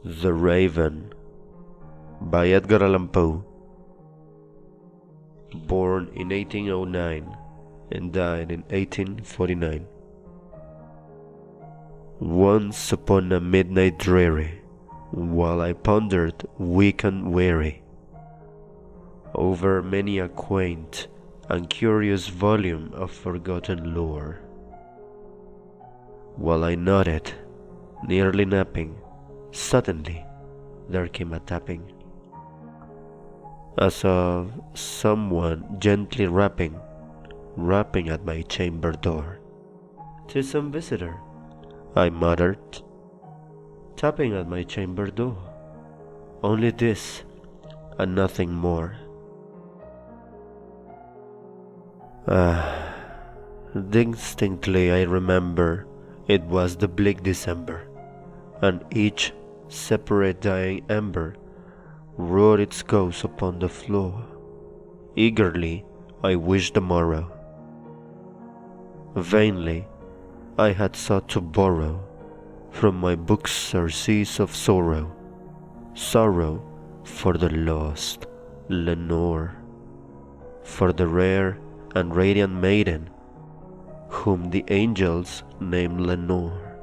The Raven by Edgar Allan Poe. Born in 1809 and died in 1849. Once upon a midnight dreary, while I pondered weak and weary over many a quaint and curious volume of forgotten lore, while I nodded, nearly napping, suddenly there came a tapping, as of someone gently rapping at my chamber door. "'Tis some visitor," I muttered, "tapping at my chamber door. Only this, and nothing more." Distinctly I remember it was the bleak December, and each separate dying ember wrought its ghost upon the floor. Eagerly I wished the morrow. Vainly I had sought to borrow from my books surcease of sorrow, sorrow for the lost Lenore, for the rare and radiant maiden whom the angels name Lenore,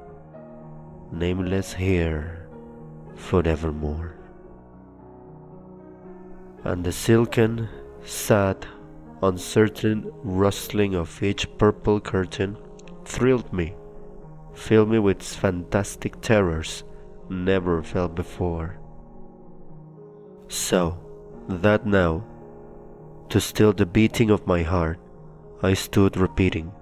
nameless here forevermore. And the silken, sad, uncertain rustling of each purple curtain thrilled me, filled me with fantastic terrors never felt before. So that now, to still the beating of my heart, I stood repeating,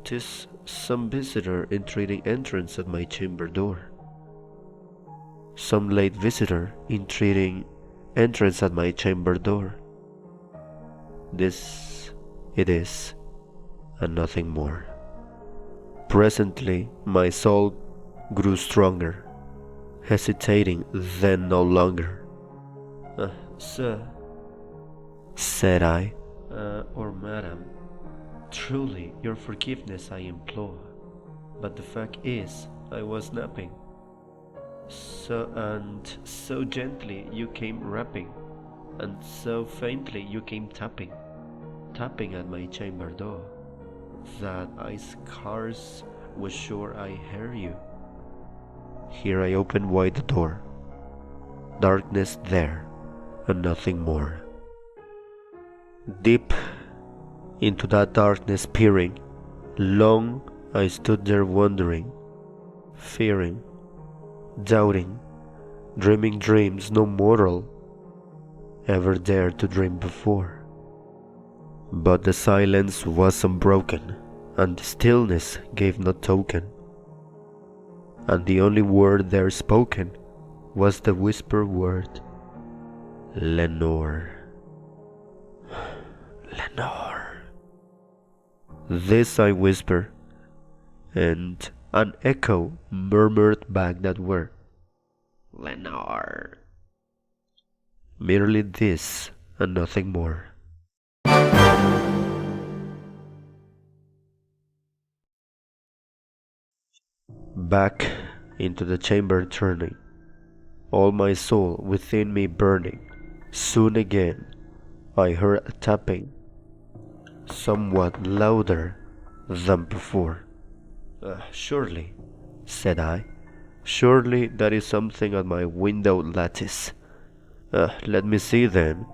"'Tis some visitor entreating entrance at my chamber door. Some late visitor entreating entrance at my chamber door. This it is, and nothing more." Presently my soul grew stronger, hesitating then no longer. "Sir," said I, "or madam, truly your forgiveness I implore, but the fact is I was napping. So gently you came rapping, and so faintly you came tapping at my chamber door, that I scarce was sure I heard you." Here I opened wide the door. Darkness there, and nothing more. Deep into that darkness peering, long I stood there wondering, fearing, doubting, dreaming dreams no mortal ever dared to dream before. But the silence was unbroken, and the stillness gave no token, and the only word there spoken was the whispered word, "Lenore. Lenore." This I whispered, and an echo murmured back that word, "Lenore." Merely this and nothing more. Back into the chamber turning, all my soul within me burning, soon again I heard a tapping, somewhat louder than before. "Surely," said I, "surely that is something at my window lattice. Let me see then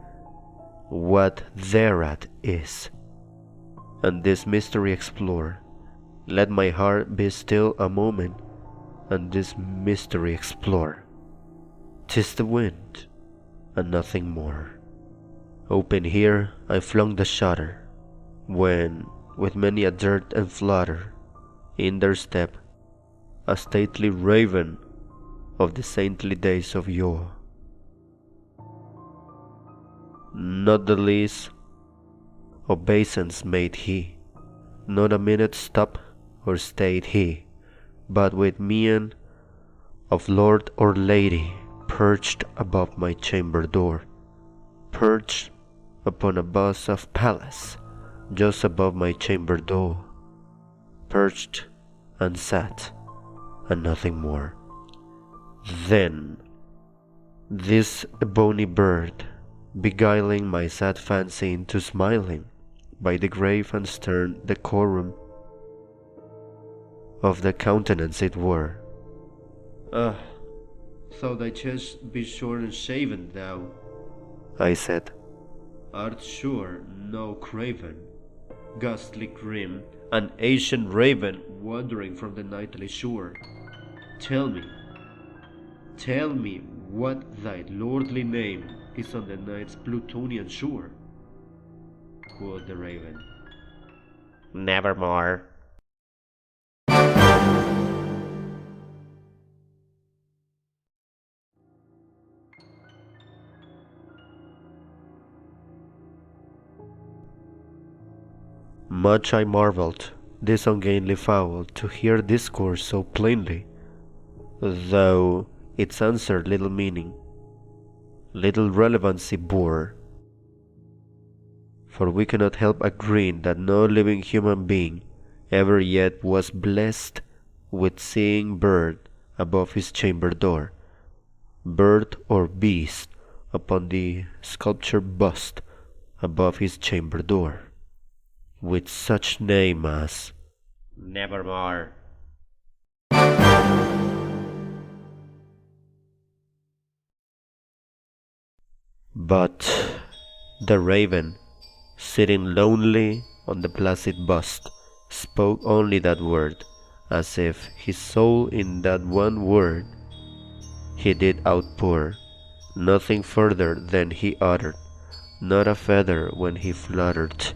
what thereat is, and this mystery explore. Let my heart be still a moment, and this mystery explore. 'Tis the wind, and nothing more." Open here I flung the shutter, when, with many a dart and flutter, in there stepped a stately raven of the saintly days of yore. Not the least obeisance made he, not a minute stop or stayed he, but with mien of lord or lady perched above my chamber door, perched upon a bust of Pallas just above my chamber door, perched and sat, and nothing more. Then this bony bird, beguiling my sad fancy into smiling by the grave and stern decorum of the countenance it wore. Ah, though thy chest be shorn and shaven, thou, I said, art sure no craven, ghastly grim, an ancient raven wandering from the nightly shore. Tell me what thy lordly name is on the night's Plutonian shore. Quoth the raven, Nevermore. Much I marvelled, this ungainly fowl, to hear discourse so plainly, though its answer little meaning, little relevancy bore. For we cannot help agreeing that no living human being ever yet was blessed with seeing bird above his chamber door, bird or beast upon the sculptured bust above his chamber door, with such name as Nevermore. But the raven, sitting lonely on the placid bust, spoke only that word, as if his soul in that one word he did outpour, nothing further than he uttered, not a feather when he fluttered,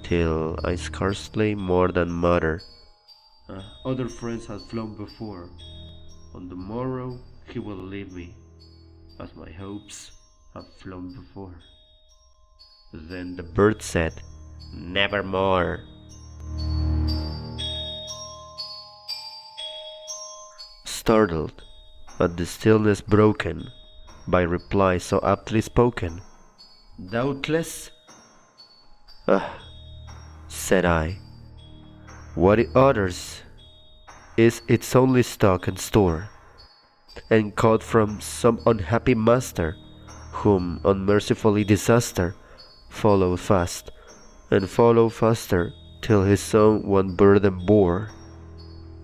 till I scarcely more than muttered, other friends had flown before, on the morrow he will leave me, as my hopes have flown before. Then the bird said, Nevermore. Startled at the stillness broken by reply so aptly spoken, Doubtless? Ah, said I, what it utters is its only stock and store, and caught from some unhappy master, whom unmercifully disaster followed fast, and followed faster, till his own one burden bore,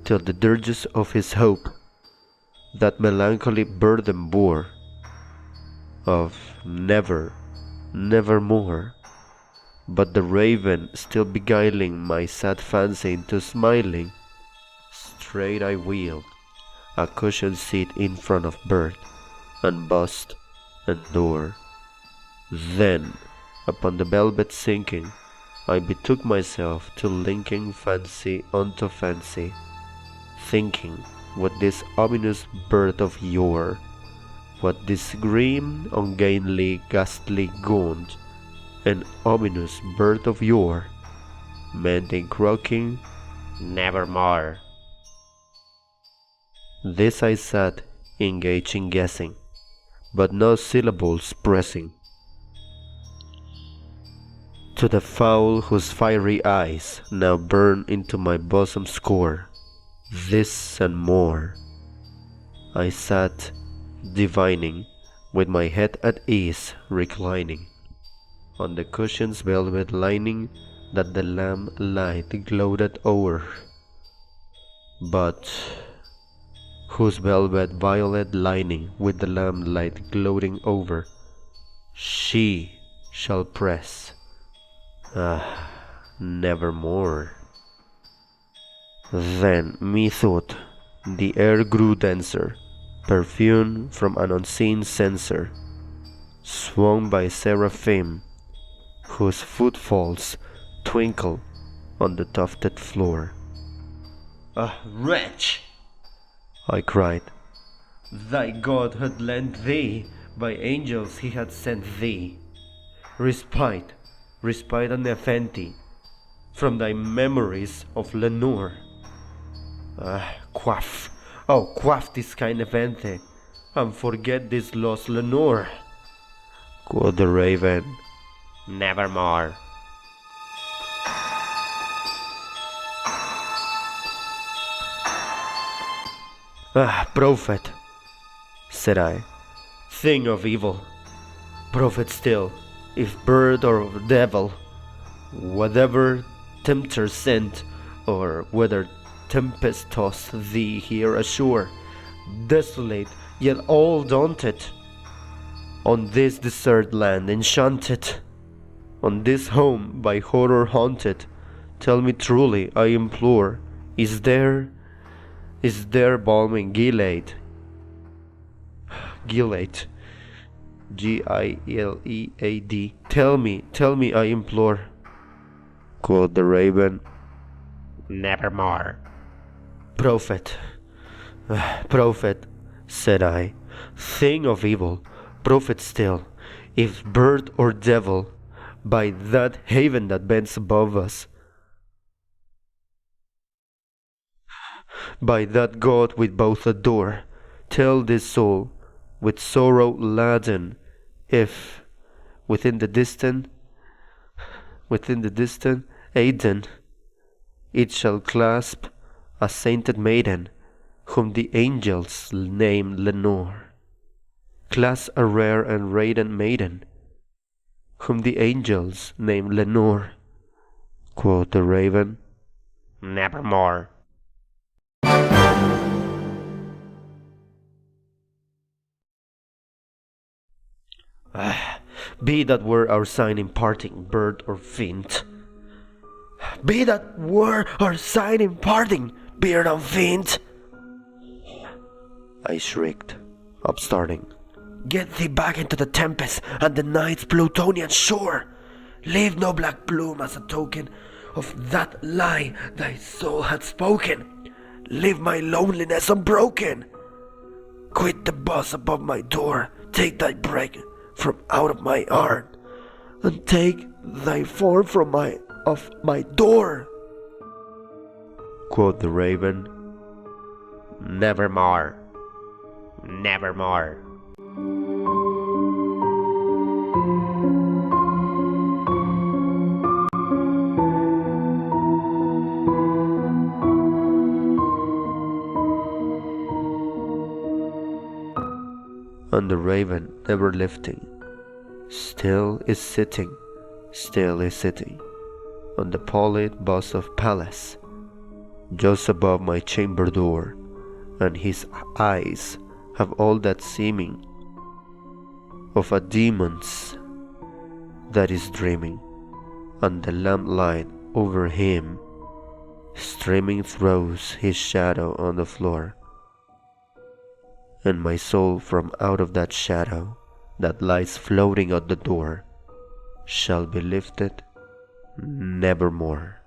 till the dirges of his hope that melancholy burden bore, of nevermore. But the raven, still beguiling my sad fancy into smiling, straight I wheeled a cushioned seat in front of bird, and bust, and door. Then, upon the velvet sinking, I betook myself to linking fancy unto fancy, thinking what this ominous bird of yore, what this grim, ungainly, ghastly, gaunt, and ominous bird of yore meant in croaking, Nevermore. This I sat, engaged in guessing, but no syllables pressing, to the fowl whose fiery eyes now burn into my bosom's core. This and more I sat divining, with my head at ease reclining on the cushion's velvet lining that the lamp light gloated o'er, but whose velvet violet lining with the lamp light gloating over she shall press, nevermore. Then methought the air grew denser, perfume from an unseen censer, swung by seraphim, whose footfalls twinkle on the tufted floor. Wretch! I cried, thy God had lent thee, by angels he had sent thee, respite and nepenthe, from thy memories of Lenore. Quaff, quaff this kind nepenthe, and forget this lost Lenore. Quoth the raven, Nevermore. Prophet, said I. Thing of evil, prophet still, if bird or devil, whatever tempter sent, or whether tempest tossed thee here ashore, desolate yet all daunted, on this desert land enchanted, on this home by horror haunted, tell me truly, I implore, is there balm in Gilead? Gilead, Gilead. Tell me, I implore. Quoth the raven, nevermore. Prophet, prophet, said I, thing of evil, prophet still, if bird or devil, by that haven that bends above us, by that God we both adore, tell this soul, with sorrow laden, if within the distant Aden, it shall clasp a sainted maiden, whom the angels name Lenore. Clasp a rare and radiant maiden, whom the angels name Lenore. Quoth the raven, nevermore. Be that were our sign in parting, bird or fiend. Be that were our sign in parting, bird or fiend. I shrieked, upstarting. Get thee back into the tempest and the night's Plutonian shore. Leave no black plume as a token of that lie thy soul had spoken. Leave my loneliness unbroken. Quit the buzz above my door. Take thy breath from out of my heart, and take thy form from off my door. Quoth the raven, nevermore, nevermore. And the raven, never lifting, still is sitting on the pallid bust of Pallas, just above my chamber door, and his eyes have all that seeming of a demon's that is dreaming, and the lamplight over him streaming throws his shadow on the floor, and my soul from out of that shadow that lies floating at the door shall be lifted nevermore.